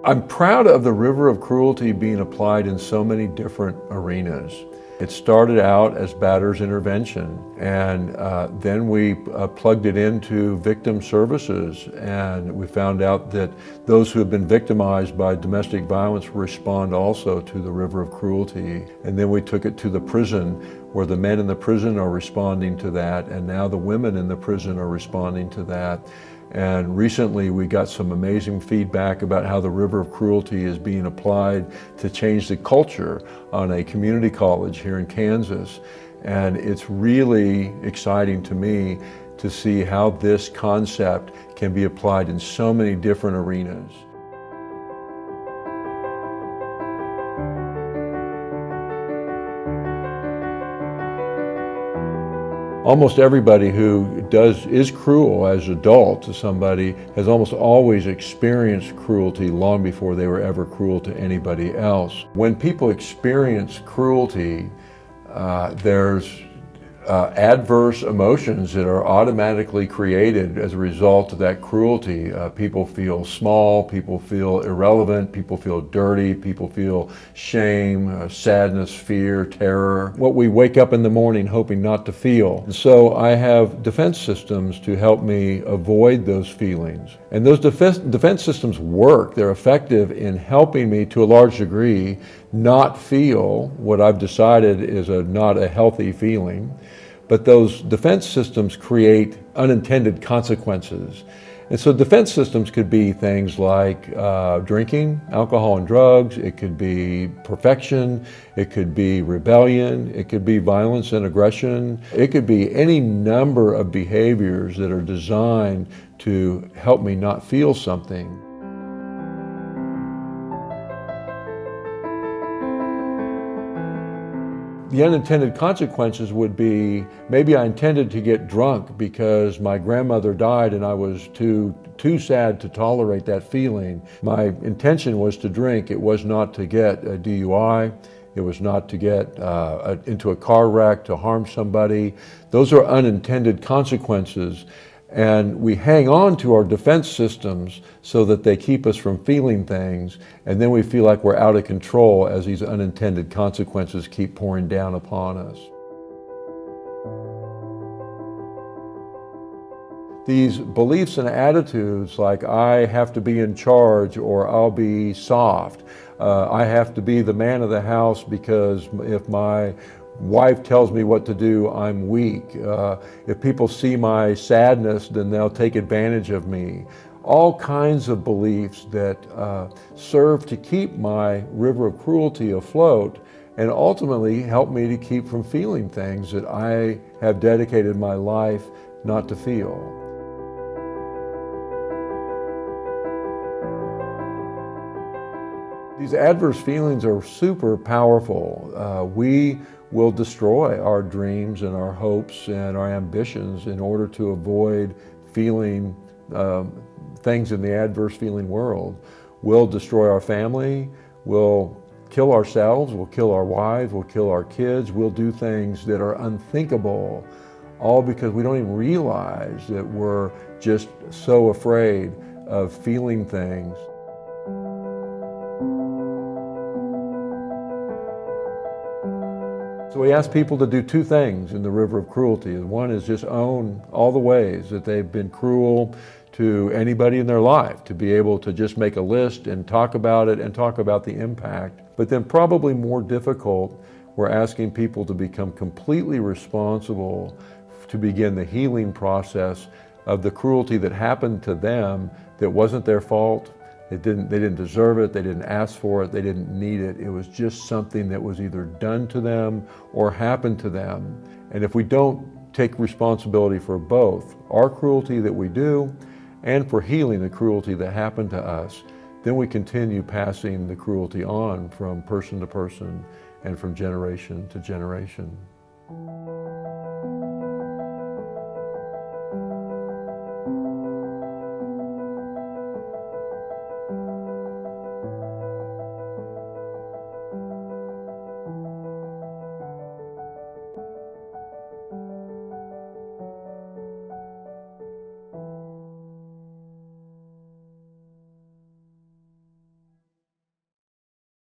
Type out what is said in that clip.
I'm proud of the River of Cruelty being applied in so many different arenas. It started out as batter's intervention, and then we plugged it into victim services, and we found out that those who have been victimized by domestic violence respond also to the River of Cruelty. And then we took it to the prison, where the men in the prison are responding to that, and now the women in the prison are responding to that. And recently we got some amazing feedback about how the River of Cruelty is being applied to change the culture on a community college here in Kansas. And it's really exciting to me to see how this concept can be applied in so many different arenas. Almost everybody who is cruel as an adult to somebody has almost always experienced cruelty long before they were ever cruel to anybody else. When people experience cruelty, there's adverse emotions that are automatically created as a result of that cruelty. People feel small, people feel irrelevant, people feel dirty, people feel shame, sadness, fear, terror. What we wake up in the morning hoping not to feel. And so I have defense systems to help me avoid those feelings. And those defense systems work. They're effective in helping me to a large degree not feel what I've decided is not a healthy feeling. But those defense systems create unintended consequences. And so defense systems could be things like drinking, alcohol and drugs. It could be perfection. It could be rebellion. It could be violence and aggression. It could be any number of behaviors that are designed to help me not feel something. The unintended consequences would be, maybe I intended to get drunk because my grandmother died and I was too sad to tolerate that feeling. My intention was to drink. It was not to get a DUI. It was not to get into a car wreck, to harm somebody. Those are unintended consequences. And we hang on to our defense systems so that they keep us from feeling things, and then we feel like we're out of control as these unintended consequences keep pouring down upon us. These beliefs and attitudes like I have to be in charge or I'll be soft, I have to be the man of the house because if my wife tells me what to do, I'm weak. If people see my sadness, then they'll take advantage of me. All kinds of beliefs that serve to keep my river of cruelty afloat and ultimately help me to keep from feeling things that I have dedicated my life not to feel. These adverse feelings are super powerful. We will destroy our dreams and our hopes and our ambitions in order to avoid feeling things in the adverse feeling world. We'll destroy our family, we'll kill ourselves, we'll kill our wives, we'll kill our kids, we'll do things that are unthinkable, all because we don't even realize that we're just so afraid of feeling things. So we ask people to do two things in the River of Cruelty. One is just own all the ways that they've been cruel to anybody in their life, to be able to just make a list and talk about it and talk about the impact. But then probably more difficult, we're asking people to become completely responsible to begin the healing process of the cruelty that happened to them that wasn't their fault. They didn't deserve it, they didn't ask for it, they didn't need it. It was just something that was either done to them or happened to them. And if we don't take responsibility for both, our cruelty that we do and for healing the cruelty that happened to us, then we continue passing the cruelty on from person to person and from generation to generation.